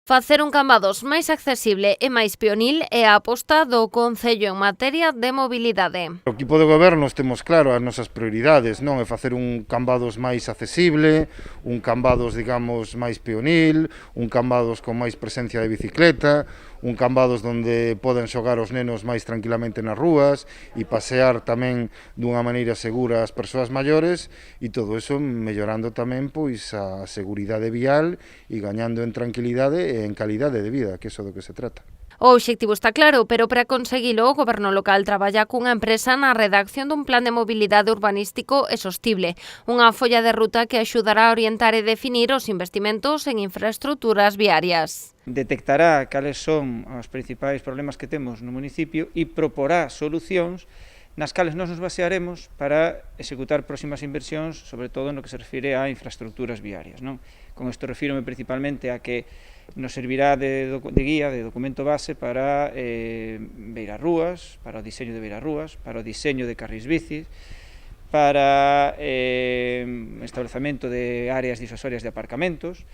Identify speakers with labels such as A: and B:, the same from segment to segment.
A: Facer un Cambados máis accesible e máis pionil é a aposta do Concello en materia de mobilidade.
B: O equipo de goberno temos claro as nosas prioridades, non é facer un Cambados máis accesible, un Cambados, digamos, máis pionil, un Cambados con máis presencia de bicicleta, un Cambados onde poden xogar os nenos máis tranquilamente nas rúas e pasear tamén dunha maneira segura as persoas maiores, e todo eso mellorando tamén pois a seguridade vial e gañando en tranquilidade e en calidade de vida, que é iso do que se trata.
A: O obxectivo está claro, pero para conseguilo o Goberno local traballa cunha empresa na redacción dun plan de mobilidade urbanístico e sostible, unha folla de ruta que axudará a orientar e definir os investimentos en infraestructuras viarias.
C: Detectará cales son os principais problemas que temos no municipio e proporá solucións nas cales nos basearemos para executar próximas inversións, sobre todo no que se refire a infraestructuras viarias, non? Con isto refírome principalmente a que nos servirá de guía, de documento base para beirarrúas, para o diseño de beirarrúas, para o diseño de carrís bicis, para establecemento de áreas disuasorias de aparcamentos,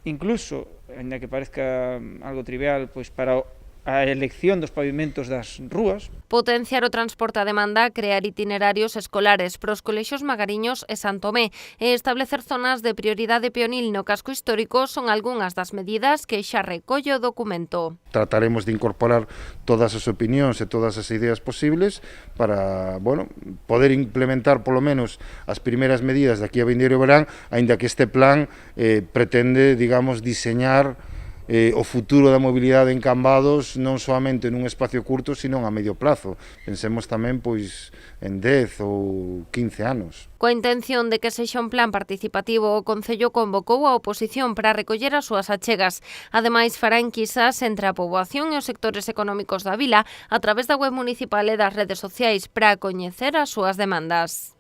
C: incluso, ainda que parezca algo trivial, pois para a elección dos pavimentos das rúas.
A: Potenciar o transporte a demanda, crear itinerarios escolares para os colexios Magariños e San Tomé e establecer zonas de prioridade pionil no casco histórico son algunhas das medidas que xa recolle o documento.
B: Trataremos de incorporar todas as opinións e todas as ideas posibles para, poder implementar polo menos as primeiras medidas de aquí a vindeiro verán, aínda que este plan pretende, digamos, diseñar o futuro da mobilidade en Cambados non soamente nun espacio curto, sino a medio plazo. Pensemos tamén pois en 10 ou 15 anos.
A: Coa intención de que sexa un plan participativo, o Concello convocou a oposición para recoller as súas achegas. Ademais, fará enquisas entre a poboación e os sectores económicos da vila a través da web municipal e das redes sociais para coñecer as súas demandas.